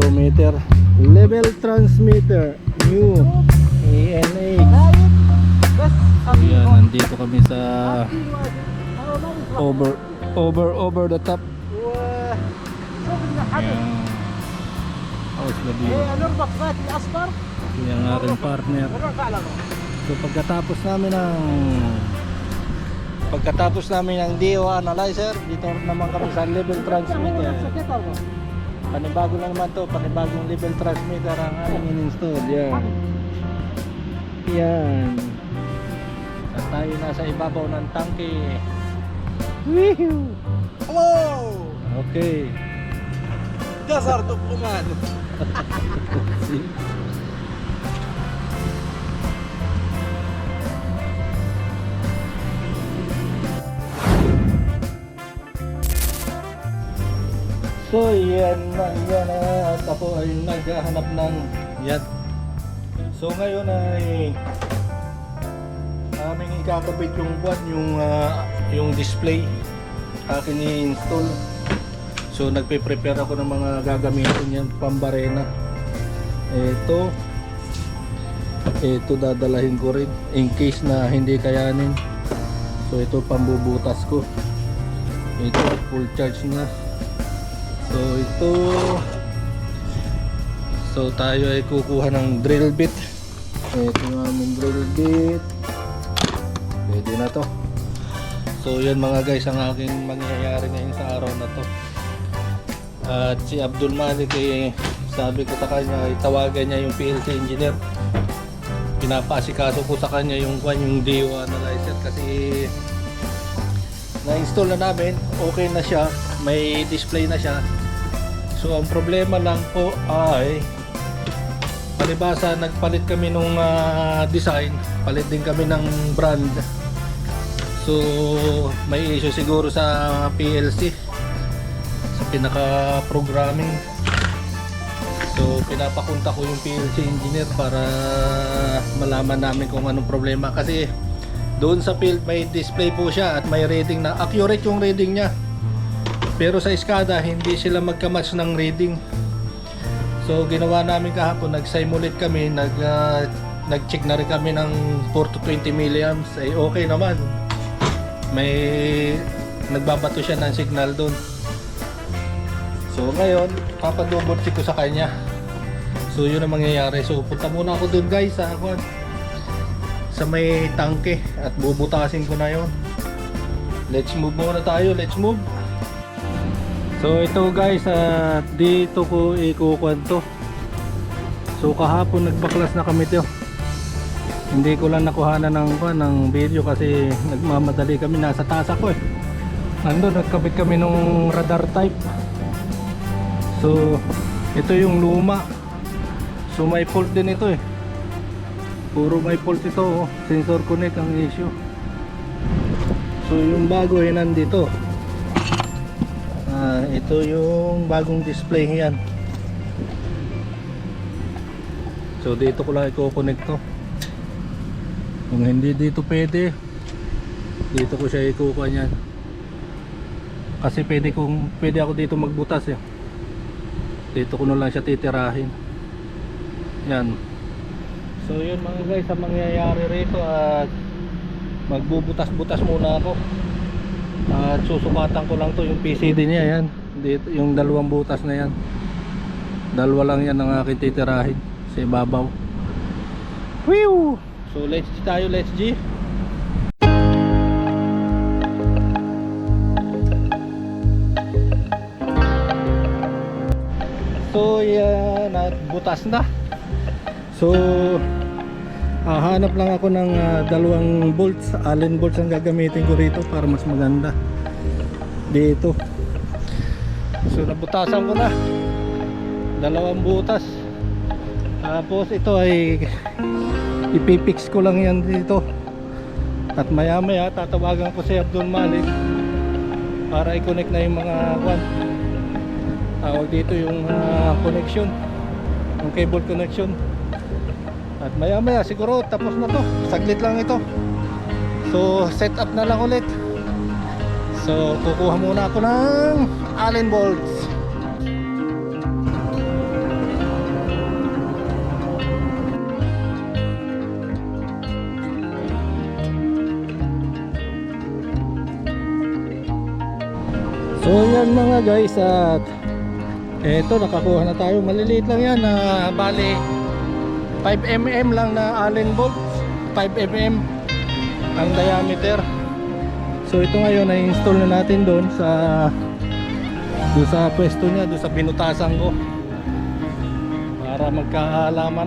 flow meter, level transmitter, new ANA. Yan, nandito kami sa over the top. Yan. How's the view? Yan ang aking partner. So pagkatapos namin ng DO analyzer, dito naman kami sa level transmitter. Panibago na naman to, panibagong level transmitter ang aming in-install. Yan. Yan. At tayo nasa ibabaw ng tangke. Woohoo! Hello! Okay. Dasar tupungan. So yan at ako ay naghahanap ng yacht. So ngayon ay aming ikakabit yung buwan, yung display akin i-install. So nagpe-prepare ako ng mga gagamitin yan, pambarena. Ito dadalahin ko rin in case na hindi kayanin. So ito pambubutas ko. Ito full charge na. So tayo ay kukuha ng drill bit. Ito yung aming drill bit. Pwede na to. So yan mga guys ang aking mangyayari ngayon sa araw na to. At si Abdul Malik sabi ko sa kanya, tawagan niya yung PLC engineer. Pinapasikaso ko sa kanya yung DO analyzer kasi na-install na namin, okay na siya, may display na siya. So ang problema lang po ay palibasa nagpalit kami nung design, palit din kami ng brand. So may issue siguro sa PLC, sa pinaka programming. So pinapakunta ko yung PLC engineer para malaman namin kung anong problema, kasi doon sa field may display po siya at may reading na accurate yung reading niya, pero sa SCADA hindi sila magkamatch ng reading. So ginawa namin kahapon, nag-simulate kami, nag-check na rin kami ng 4 to 20 milliamps, ay okay naman, may nagbabato siya ng signal doon. So ngayon papadouble check ko sa kanya. So yun ang mangyayari. So punta muna ako doon guys sa may tangke at bubutasin ko na yon. Let's move muna tayo, let's move. So ito guys, dito ko ikukuhan to. So kahapon nagbaklas na kami to. Hindi ko lang nakuhanan ng video kasi nagmamadali kami, nasa taas ako nandun nagkabit kami nung radar type. So ito yung luma, so may fault din ito puro may fault ito sensor connect ang issue. So yung bago nandito. Ito yung bagong display yan. So dito ko lang i-connect to. Kung hindi dito pwede, dito ko siya ikukuha niyan. Kasi pwede ako dito magbutas Dito ko na lang siya titirahin. Yan. So yun mga guys ang mangyayari rito, at magbubutas-butas muna ako. At susukatan ko lang to yung PCD niya yan. Dito yung dalawang butas na yan. Dalawa lang yan ang aking titirahin sa ibabaw. Whew! So let's G. So yan, at butas na. So hahanap lang ako ng dalawang bolts, Allen bolts ang gagamitin ko rito para mas maganda dito. So nabutasan ko na dalawang butas. Tapos ito ay ipipix ko lang yan dito. At maya maya tatawagan ko si Abdul Malik para i-connect na yung mga tawag dito yung connection, yung cable connection. At maya maya siguro tapos na to, saglit lang ito. So set up na lang ulit. So kukuha muna ako ng Allen bolts. So yan mga guys, at eto nakakuha na tayo. Maliliit lang yan na bali 5mm lang na Allen bolts, 5mm ang diameter. So ito ngayon na install na natin doon sa pwesto niya, doon sa binutasan ko, para magkaalaman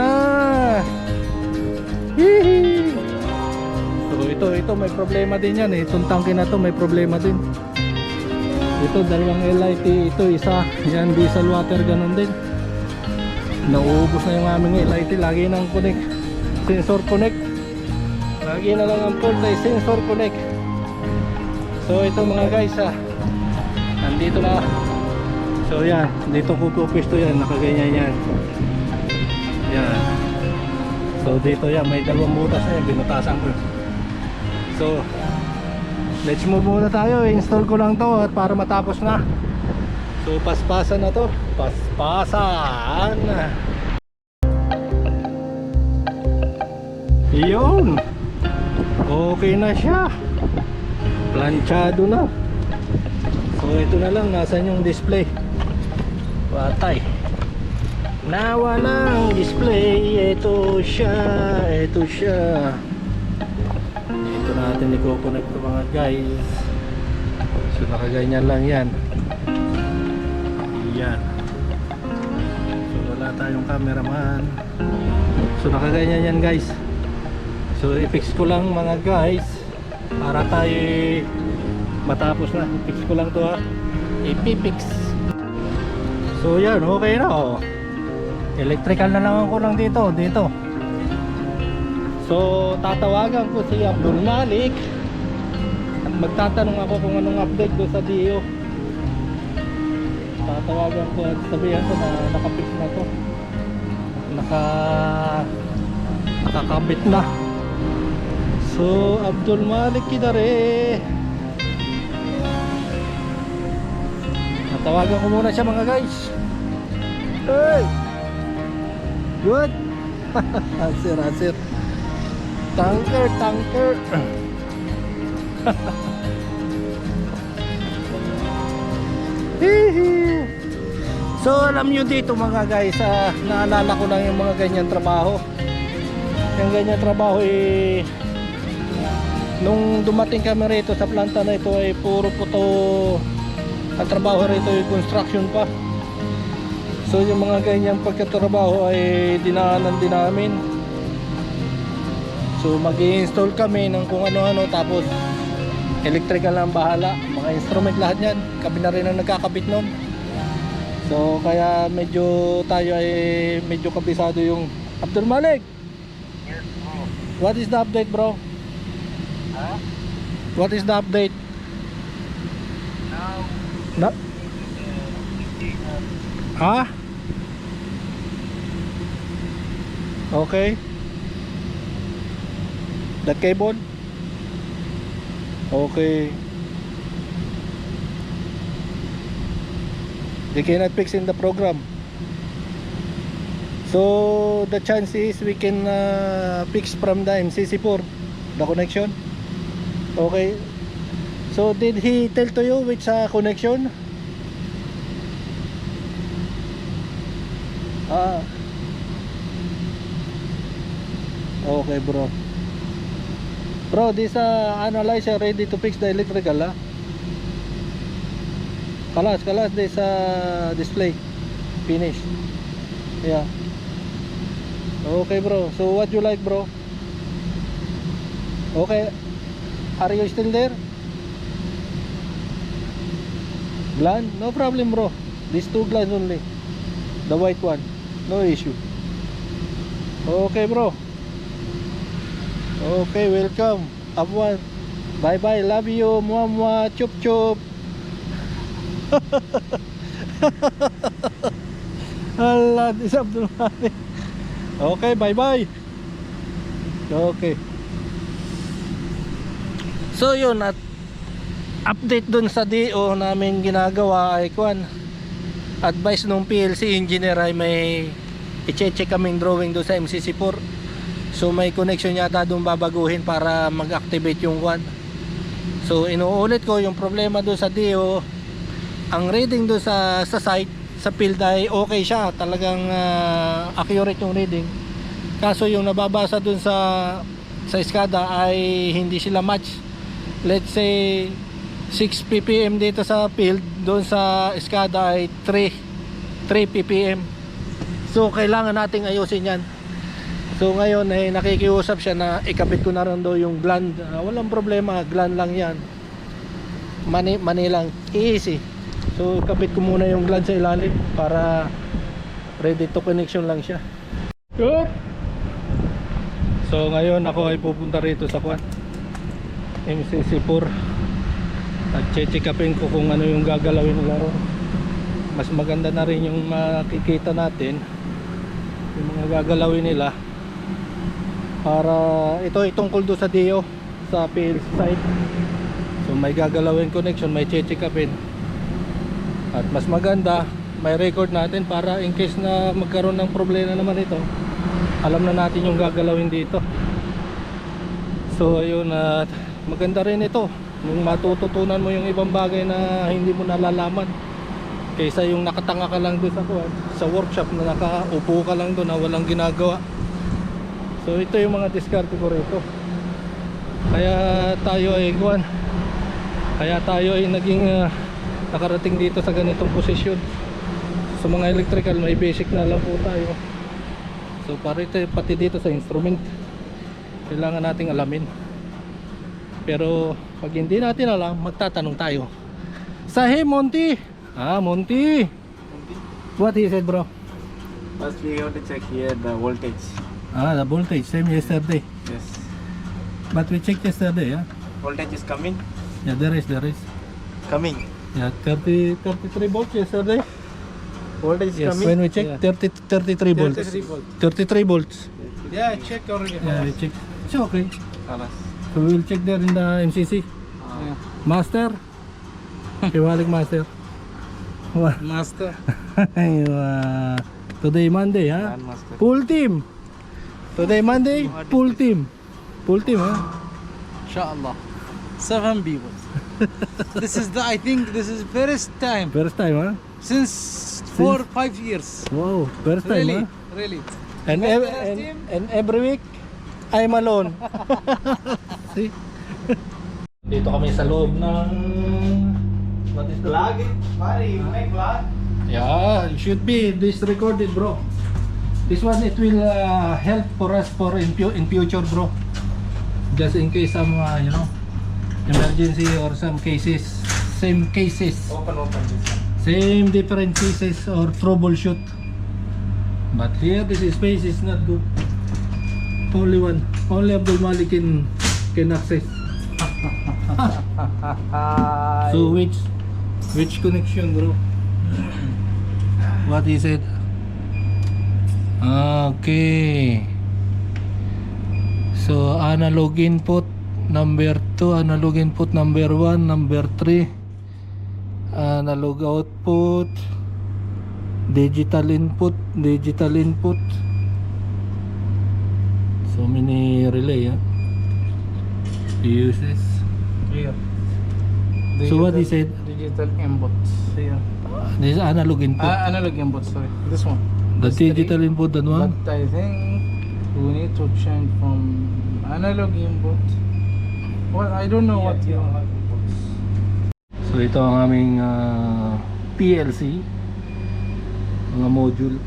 na. Hihi. So ito may problema din yan eh. Itong tangke na to may problema din. Ito dalawang LIT, ito isa. Yan diesel water, ganun din. Nauubos na yung aming LIT. Lagi nang connect, sensor connect. Lagi na lang ang fault ay sensor connect. So ito mga guys, nandito na. So yan, dito ko pupisto yan, nakaganyan yan. Yan. So dito yan, may dalawang butas na yan, binutasan ko. So let's move muna tayo. Install ko lang to at para matapos na. So paspasan na to. Paspasan. Yun. Okay na siya. Planchado na. So ito na lang, nasan yung display? Patay. Nawala ang display. Ito siya. Ito siya. Ito natin i-connect to mga guys. So nakaganyan lang yan. Yan. So wala tayong cameraman. So nakaganyan yan guys. So i-fix ko lang mga guys para tayo matapos na. I-fix ko lang to ha. I-fix. So yan, okay na oh. Electrical na lang ako lang dito. So tatawagan ko si Abdul Malik at magtatanong ako kung anong update do sa DO. Tatawagan ko at sabihan ko na nakapix na to. Nakakabit na. So Abdul Malik kidare. Tatawagan ko muna siya mga guys. Hey! Good. Asir. Tanker. So alam nyo dito mga guys, naalala ko lang yung mga ganyan trabaho. Yung ganyan trabaho nung dumating kami rito sa planta na ito ay puro puto. Ang trabaho rito ay construction pa. So yung mga ganyang pagkatrabaho ay dinaanan din namin. So mag-i-install kami ng kung ano-ano, tapos electrical lang bahala. Mga instrument lahat yan, kami na rin ang nagkakabit nun. So kaya medyo tayo ay medyo kabisado yung Abdul Malik. Yes, bro. What is the update bro? Huh? What is the update? Now, Ha? Okay. That cable? Okay. They cannot fix in the program. So the chance is we can fix from the MCC4 the connection. Okay. So did he tell to you which connection? Okay bro. Bro, this analyzer ready to fix the electrical Kalas this display finish. Yeah. Okay bro. So what you like bro? Okay. Are you still there? Gland? No problem bro. These two glands only. The white one. No issue. Okay bro. Okay, welcome. Abwan. Bye bye. Love you. Mua mua. Chup chup. Allah, this Abdul Malik. Okay, bye bye. Okay. So yun, at update dun sa DO namin ginagawa ay kuan. Advice nung PLC engineer ay may i-check kaming drawing doon sa MCC4. So may connection yata doon babaguhin para mag-activate yung kuan. So inuulit ko yung problema doon sa Dio. Ang reading doon sa site, sa field ay okay siya, talagang accurate yung reading. Kaso yung nababasa doon sa SCADA ay hindi sila match. Let's say 6 ppm dito sa field, doon sa SCADA ay 3 ppm. So kailangan nating ayusin yan. So ngayon ay nakikiusap siya na ikabit ko na rin daw yung gland. Walang problema, gland lang yan. Mani lang, easy. So kabit ko muna yung gland sa ilalim para ready to connection lang siya. Good. So ngayon ako ay pupunta rito sa kwan MCC4 at check-upin ko kung ano yung gagalawin nila ron. Mas maganda na rin yung makikita natin yung mga gagalawin nila para ito tungkol doon sa Dio sa PLC site. So may gagalawin connection, may check-upin. At mas maganda, may record natin para in case na magkaroon ng problema naman ito, alam na natin yung gagalawin dito. So ayun, at maganda rin ito yung matututunan mo yung ibang bagay na hindi mo nalalaman kaysa yung nakatanga ka lang doon sa workshop na nakaupo ka lang doon na walang ginagawa. So ito yung mga diskarte ko rito. Kaya tayo ay naging nakarating dito sa ganitong posisyon. Sa mga electrical may basic na lang po tayo. So pati dito sa instrument kailangan nating alamin. Pero pag hindi natin alam, magtatanong tayo. Hey Monty! Monty! What he said, bro? First we have to check here the voltage. The voltage, same yesterday. Yes. But we checked yesterday, Voltage is coming. Yeah, there is. Coming. Yeah, 33 volts yesterday. Voltage is Yes, coming. when we check, 33 volts. 33 volts. 33 volts. Yeah, I checked already. Yeah, we check. It's okay. Halas. So we'll check there in the MCC. Yeah. Master. Kiwalik master. Master. Today Monday, Master. Full team. Today Monday, full team. Full team, Inshallah. 7 people. I think this is first time First time, since 4 or 5 years. Wow, first time, Really, really. And, and every week, I'm alone. See? Dito kami sa loob ng... What is the Vlog? Pare, you make vlog? Yeah, it should be this recorded, bro. This one, it will help for us for in future, bro. Just in case some, emergency or some cases, same cases, Open this one. same different cases or troubleshoot. But here, this space is not good. Only Abdul Malik can access. So which connection, bro? What he said? Okay. So analog input number 2, analog input number 1, number 3, analog output, digital input. So many relay, uses. Here. So what he said? Digital inputs. Here. This is analog input. Analog input, sorry. This one. The This three. digital input, that one. But I think we need to change from analog input. Well, I don't know what you want. So ito ang aming PLC, mga module.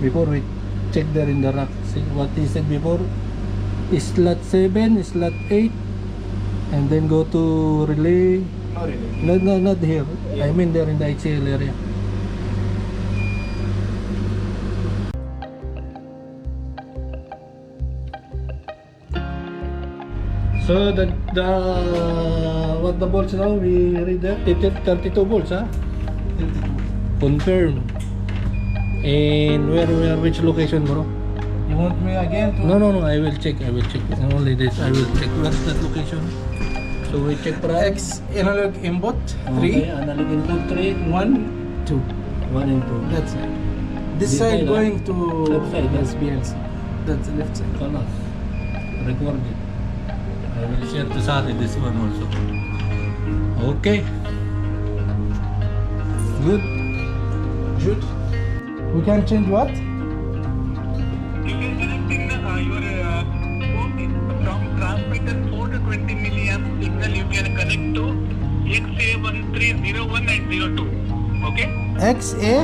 Before we check there in the rack, see what he said before, slot 7, slot 8, and then go to relay. No, really. Not here. I mean there in the HCL area. So the what the volts now we read there 32 volts, confirm. And which location, bro? You want me again to? No, I will check. Only this I will check. Where's that location? So we check for X analog input 3, Okay, analog input 3, 1, 2. 1 and 2. That's it. This This side side, going to left side, SBLC. That's the left side. Kalas. Record it. I will share to Sally this one also. Okay. Good. Good. We can change what? You can connect in your from transmitter 4 to 20 milliamp signal. You can connect to XA1301 and 02. Okay? XA.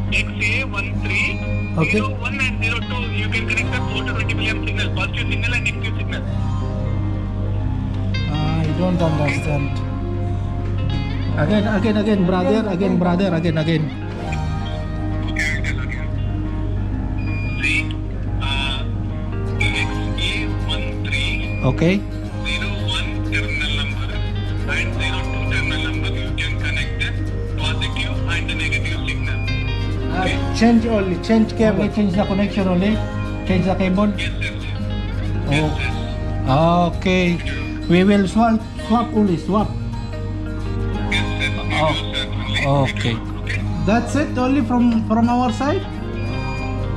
XA1301 Okay. and 02. You can connect the 4 to 20 milliamp signal, positive signal and negative signal. I don't understand. Again, brother. Again. Okay, I'll tell again. See, XA1301 Okay. terminal number and 02 terminal number. You can connect the positive and the negative signal. Change only. Change cable. Okay, change the connection only. Change the cable. Yes, yes, yes. Oh. Yes, yes. Okay. We will swap only. Swap. Yes, yes. Oh. You do that only. Okay. Okay. That's it. Only from our side.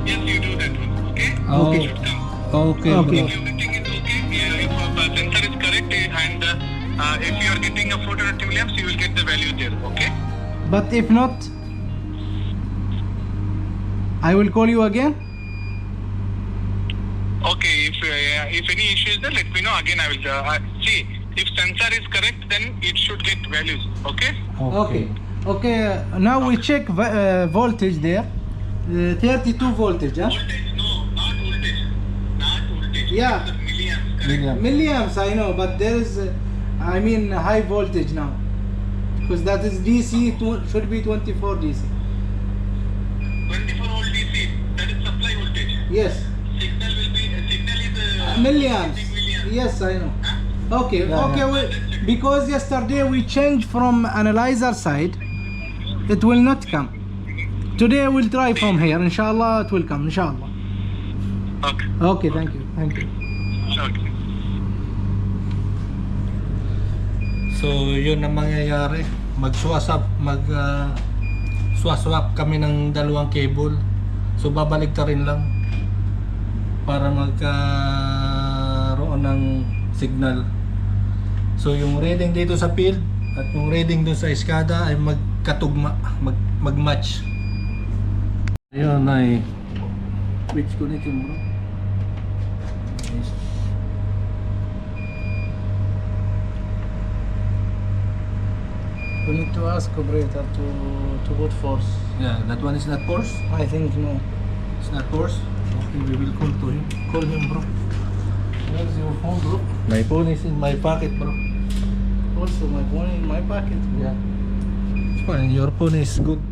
Yes, you do that one. Okay. Oh. It should come. Okay, Okay. bro. If everything is okay, if sensor is correct and if you are getting a 420 milliamps, you will get the value there. Okay. But if not, I will call you again. Okay. If any issue is there, let me know. Again, I will see. If sensor is correct, then it should get values. Okay. Okay. Now we check voltage there. 32 voltage. Huh? Voltage? No, not voltage. Not voltage. Yeah. It's milliamps. Correct. Milliamp. Milliamps, I know, but there is, I mean, high voltage now. Because that is DC, should be 24 DC. 24 volt DC. That is supply voltage. Yes. Signal is Milliamps. milliamps. Yes, I know. Huh? Okay, Yeah, okay. yeah. Because yesterday we changed from analyzer side, it will not come. Today we'll try from here. Inshallah, it will come. Inshallah. Okay. Okay, thank you. Thank you. Okay. So, yun ang mangyayari. Mag-swap kami ng dalawang cable. So, babalik ta rin lang para magkaroon ng signal. So, yung reading dito sa field at yung reading dun sa eskada ay magkatugma, mag-match. Ayun ay which connection bro? Yes. We need to ask operator to put force. Yeah, that one is not force. I think no. It's not force. Okay, we will call to him. Call him, bro. Where's your phone, bro? My phone is in my pocket, bro. Also, my phone in my pocket. Yeah. It's fine. Your phone is good.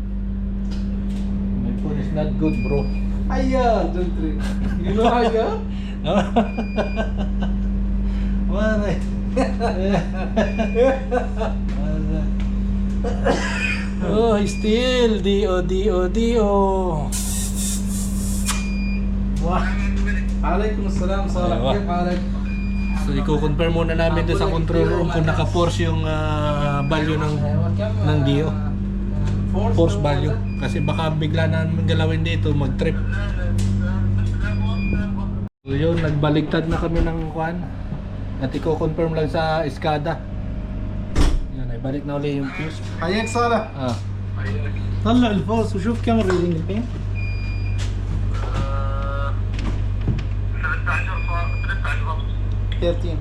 My phone is not good, bro. Aya, don't drink. You know Aya? What? Oh, still D-O. Wah. Alaikum assalam, Salah. Aywa. Kif halak? So, i-confirm muna namin doon sa control room kung naka-force yung value ng DO. Force value. Kasi baka bigla namin galawin dito, mag-trip. So yun, nagbaligtad na kami ng kwan. At i-confirm lang sa eskada. Yan, ay balik na ulit yung fuse. حياك صالح. طلع الفورس وشوف كم الريدنج الحين. 13.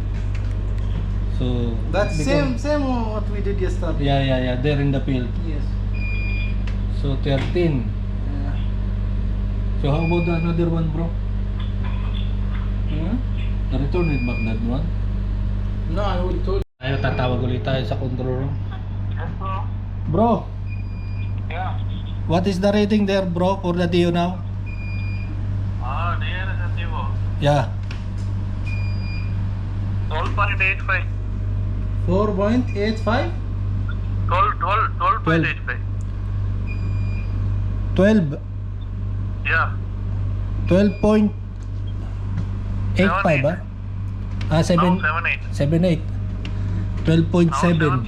So, That's become- same what we did yesterday. Yeah, there in the field. Yes. So, 13. Yeah. So, how about the another one, bro? Hmm? Return it back that one. No, I will tell. Tayo, tatawag ulit tayo sa control room. Yes, bro. Bro, Yeah. what is the rating there, bro, for the DO now? There is a Vivo. Yeah. 12.85. 4.85. 12.85. 12. Yeah. 12.85 ba? Ah, 7. 7.8. 7.8. 12.7.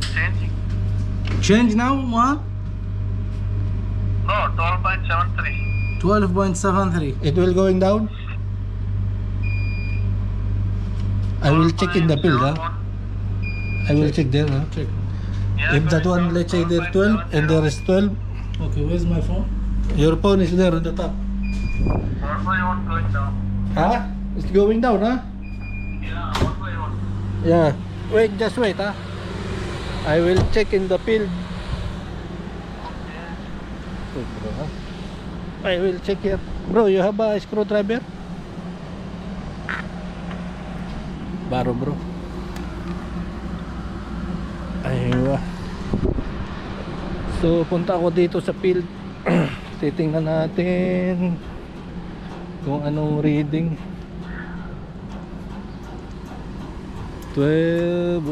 Changing. Change now, what? No, 12.73. 12.73. It will going down? I will check in the field, huh? I will check there, huh? Check. If that one, let's say there 12 and there is 12, Okay, where's my phone? your phone is there on the top. 1 by 1 going down. Huh? It's going down, huh? Yeah, 1 by 1. Yeah. Wait, just wait, huh? I will check in the field. Wait, bro, huh? I will check here. Bro, you have a screwdriver? Baro, bro. Aywa. So, punta ako dito sa field. Titingnan natin kung anong reading. 12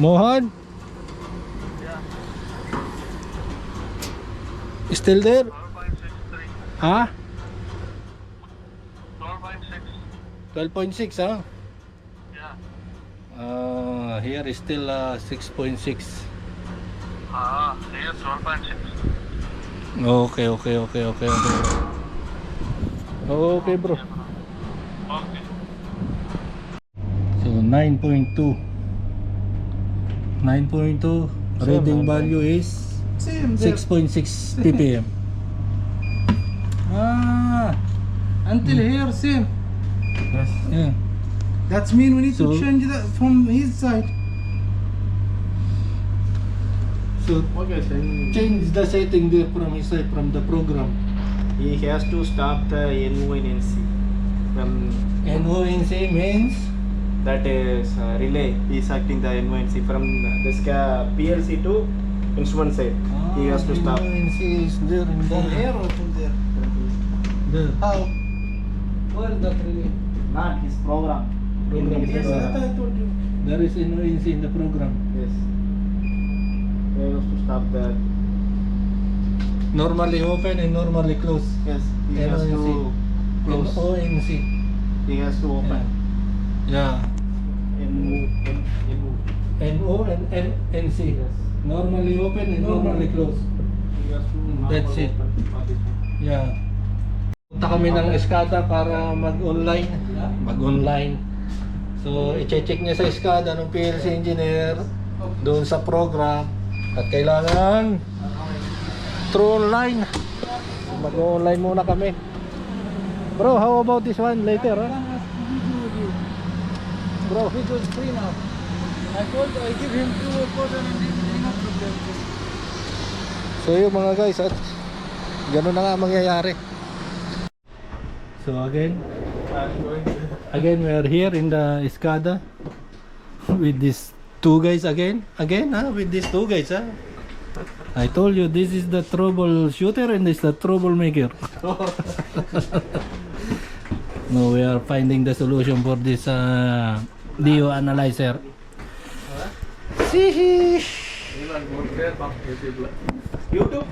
Mohan? Still there? 12.63. Ha? 12.6. 12.6, huh? Yeah. Here is still 6.6. Here 12.6. Okay. Okay, bro. Okay. So 9.2. 9.2 reading value is Same there. 6.6 ppm. Until here, same. Yes. Yeah. That's mean we need So- to change that from his side. So Okay, then change the setting there from his side, from the program. he has to stop the NONC from NONC means that is relay. He is acting the NONC from this PLC to instrument side. He has to stop. NONC is there in From there. here or from there? There. How? Where that really? Not his program. Program. Yes, that I told you. There is NONC in the program. Yes. He has to stop that. Normally open and normally close. Yes. He has to close. NONC. He has to open. Yeah. Move. NO and NC. Yes. Normally open and normally close. He has to That's it. Yeah. Punta kami ng Escada para mag-online. Mag-online. So, i-check niya sa Escada ng PLC engineer doon sa program. At kailangan through online. So, mag-online muna kami. Bro, how about this one later? Huh? Bro, He goes free now. I give him 2 quarter and he no problem. so yun mga guys, at gano'n na nga mangyayari. So again we are here in the Escada with these 2 guys again with these 2 guys. I told you this is the troubleshooter and this is the troublemaker. No, we are finding the solution for this Dio analyzer. YouTube.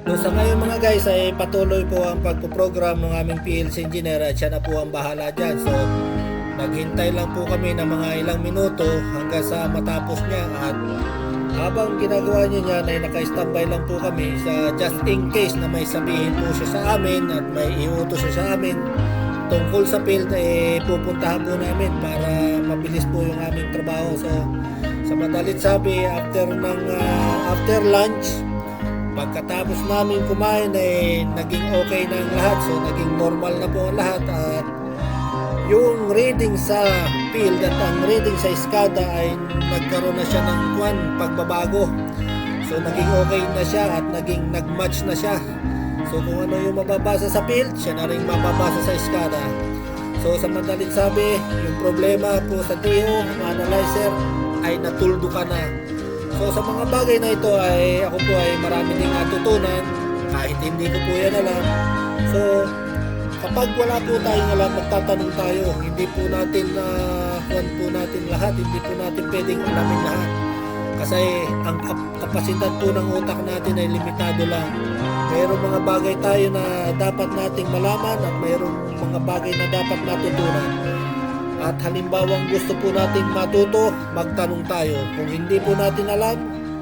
So sa ngayon mga guys ay patuloy po ang pagpo-program ng aming PLC engineer at siya na po ang bahala dyan. So naghintay lang po kami ng mga ilang minuto hanggang sa matapos niya, at habang ginagawa niya yan ay naka-standby lang po kami sa just in case na may sabihin po siya sa amin at may iutos siya sa amin tungkol sa field, pupuntahan po namin para mabilis po yung aming trabaho. So sa madalit sabi, after lunch, pagkatapos namin kumain ay naging okay na ang lahat. So naging normal na po ang lahat, at yung reading sa field at ang reading sa Escada ay nagkaroon na siya ng pagbabago. So naging okay na siya at naging nag-match na siya. So kung ano yung mababasa sa field, siya na rin mababasa sa Escada. So sa madaling sabi, yung problema po sa Dio analyzer ay natuldo ka na. So sa mga bagay na ito ay ako po ay marami ding natutunan. kahit hindi ko po yan alam. So, kapag wala po tayong alam, magtatanong tayo. Hindi po natin kuwan po natin lahat, hindi po natin pwedeng alamin lahat. Kasi ang kapasidad po ng utak natin ay limitado lang. Mayroong mga bagay tayo na dapat nating malaman at mayroong mga bagay na dapat matutunan. At halimbawang gusto po nating matuto, magtanong tayo. Kung hindi po natin alam,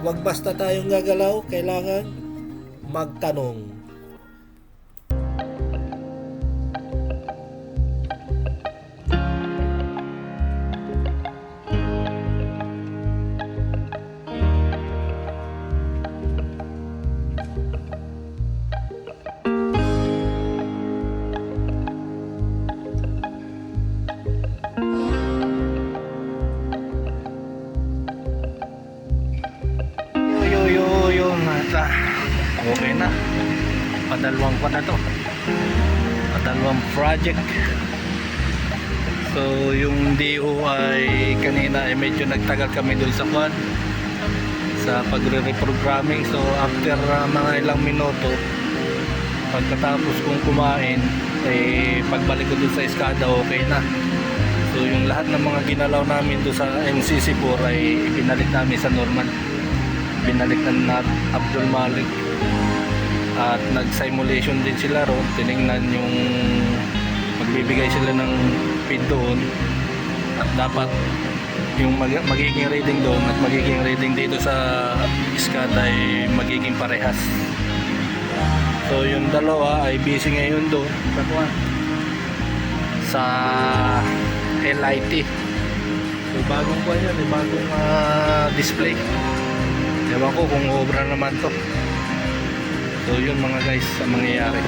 huwag basta tayong gagalaw, kailangan magtanong. Okay na, padalawang pa na to, padalawang project. So yung DO ay kanina ay medyo nagtagal kami dun sa kwan, sa pagre-reprogramming. So after mga ilang minuto, pagkatapos kong kumain, pagbalik ko dun sa Eskada, okay na. So yung lahat ng mga ginalaw namin dun sa MCC4 ay ibinalik namin sa normal. Binalik na Abdul Malik at nag-simulation din sila ron. Tinignan yung magbibigay sila ng feed doon at dapat yung magiging reading doon at magiging reading dito sa SCADA ay magiging parehas. So yung dalawa ay busy ngayon doon sa LIT. So bagong po yan, bagong display. Ewan ko kung obra naman to. So yun mga guys, ang mangyayari.